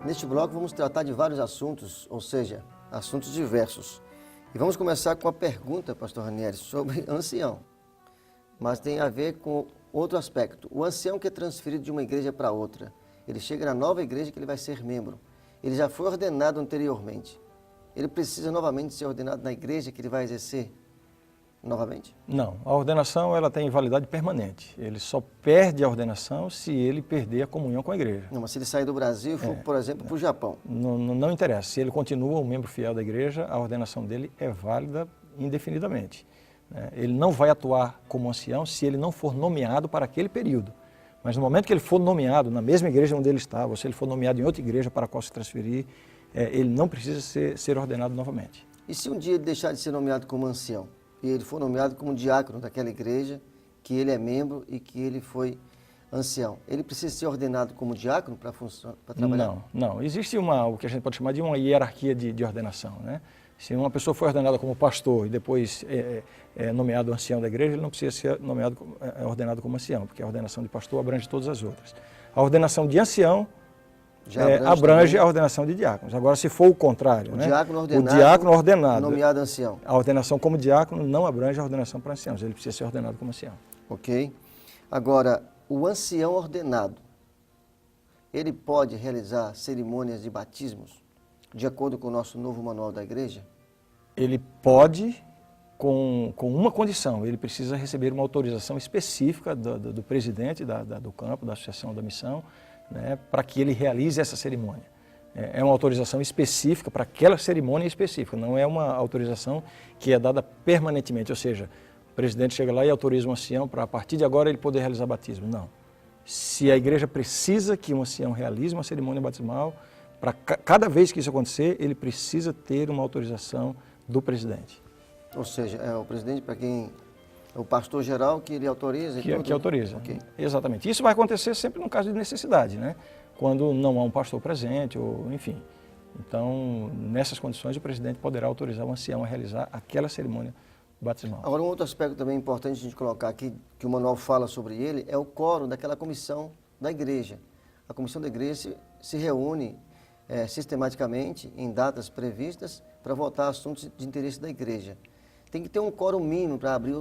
Neste bloco vamos tratar de vários assuntos, ou seja, assuntos diversos. E vamos começar com a pergunta, pastor Ranieri, sobre ancião. Mas tem a ver com outro aspecto. O ancião que é transferido de uma igreja para outra, ele chega na nova igreja que ele vai ser membro. Ele já foi ordenado anteriormente. Ele precisa novamente ser ordenado na igreja que ele vai exercer novamente? Não, a ordenação ela tem validade permanente. Ele só perde a ordenação se ele perder a comunhão com a igreja. Não, mas se ele sair do Brasil e for, por exemplo, para o Japão? Não interessa. Se ele continua um membro fiel da igreja, a ordenação dele é válida indefinidamente. Ele não vai atuar como ancião se ele não for nomeado para aquele período. Mas no momento que ele for nomeado na mesma igreja onde ele estava, ou se ele for nomeado em outra igreja para a qual se transferir, ele não precisa ser ordenado novamente. E se um dia ele deixar de ser nomeado como ancião? E ele for nomeado como diácono daquela igreja, que ele é membro e que ele foi ancião. Ele precisa ser ordenado como diácono para trabalhar? Não. Existe o que a gente pode chamar de uma hierarquia de ordenação, né? Se uma pessoa foi ordenada como pastor e depois é nomeado ancião da igreja, ele não precisa ser ordenado como ancião, porque a ordenação de pastor abrange todas as outras. A ordenação de ancião abrange a ordenação de diáconos. Agora, se for o contrário, o diácono ordenado, nomeado ancião. A ordenação como diácono não abrange a ordenação para anciãos, ele precisa ser ordenado como ancião. Ok. Agora, o ancião ordenado, ele pode realizar cerimônias de batismos, de acordo com o nosso novo manual da igreja? Ele pode, com uma condição, ele precisa receber uma autorização específica do presidente do campo, da associação da missão, para que ele realize essa cerimônia. É uma autorização específica para aquela cerimônia específica, não é uma autorização que é dada permanentemente, ou seja, o presidente chega lá e autoriza um ancião para, a partir de agora, ele poder realizar batismo. Não. Se a igreja precisa que um ancião realize uma cerimônia batismal, para cada vez que isso acontecer, ele precisa ter uma autorização do presidente. Ou seja, é o presidente para quem... É o pastor geral que ele autoriza? Que autoriza, okay. Exatamente. Isso vai acontecer sempre no caso de necessidade, quando não há um pastor presente, ou enfim. Então, nessas condições, o presidente poderá autorizar o ancião a realizar aquela cerimônia batismal. Agora, um outro aspecto também importante a gente colocar aqui, que o manual fala sobre ele, é o quórum daquela comissão da igreja. A comissão da igreja se reúne sistematicamente em datas previstas para votar assuntos de interesse da igreja. Tem que ter um quórum mínimo para abrir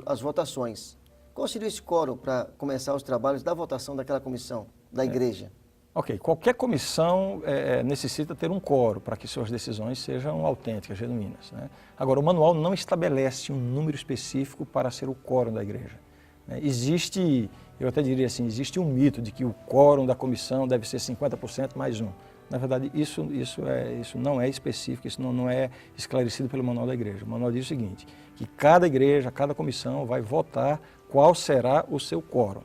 as votações. Qual seria esse quórum para começar os trabalhos da votação daquela comissão da igreja? Ok, qualquer comissão necessita ter um quórum para que suas decisões sejam autênticas, genuínas. Agora, o manual não estabelece um número específico para ser o quórum da igreja. Existe, eu até diria assim, existe um mito de que o quórum da comissão deve ser 50% mais um. Na verdade, isso não é específico, isso não é esclarecido pelo manual da igreja. O manual diz o seguinte, que cada igreja, cada comissão vai votar qual será o seu quórum.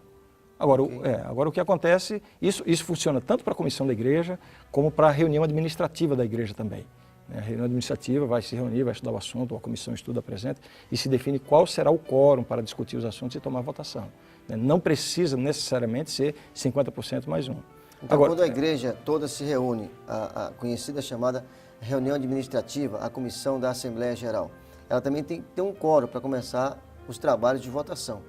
Agora, agora o que acontece, isso funciona tanto para a comissão da igreja, como para a reunião administrativa da igreja também. A reunião administrativa vai se reunir, vai estudar o assunto, a comissão estuda, apresenta, e se define qual será o quórum para discutir os assuntos e tomar votação. Não precisa necessariamente ser 50% mais um. Então, agora, quando a igreja toda se reúne, a conhecida chamada reunião administrativa, a comissão da Assembleia Geral, ela também tem que ter um quórum para começar os trabalhos de votação.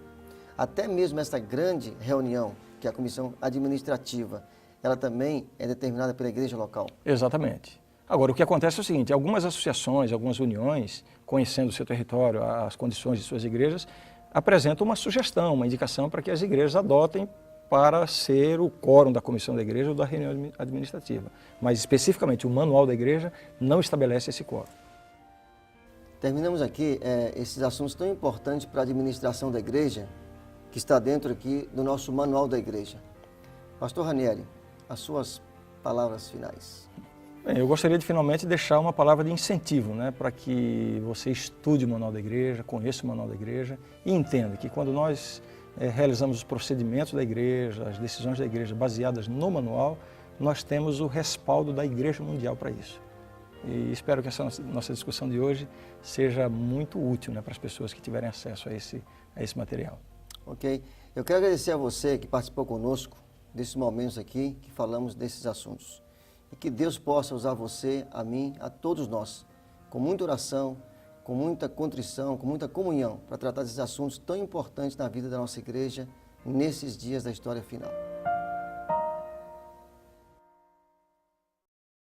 Até mesmo essa grande reunião, que é a comissão administrativa, ela também é determinada pela igreja local? Exatamente. Agora, o que acontece é o seguinte, algumas associações, algumas uniões, conhecendo o seu território, as condições de suas igrejas, apresentam uma sugestão, uma indicação para que as igrejas adotem para ser o quórum da comissão da igreja ou da reunião administrativa. Mas, especificamente, o manual da igreja não estabelece esse quórum. Terminamos aqui esses assuntos tão importantes para a administração da igreja, que está dentro aqui do nosso manual da igreja. Pastor Ranieri, as suas palavras finais. Bem, eu gostaria de finalmente deixar uma palavra de incentivo, para que você estude o manual da igreja, conheça o manual da igreja e entenda que quando nós realizamos os procedimentos da igreja, as decisões da igreja baseadas no manual, nós temos o respaldo da Igreja Mundial para isso. E espero que essa nossa discussão de hoje seja muito útil para as pessoas que tiverem acesso a esse material. Ok. Eu quero agradecer a você que participou conosco desses momentos aqui, que falamos desses assuntos. E que Deus possa usar você, a mim, a todos nós, com muita oração, com muita contrição, com muita comunhão, para tratar desses assuntos tão importantes na vida da nossa igreja nesses dias da história final.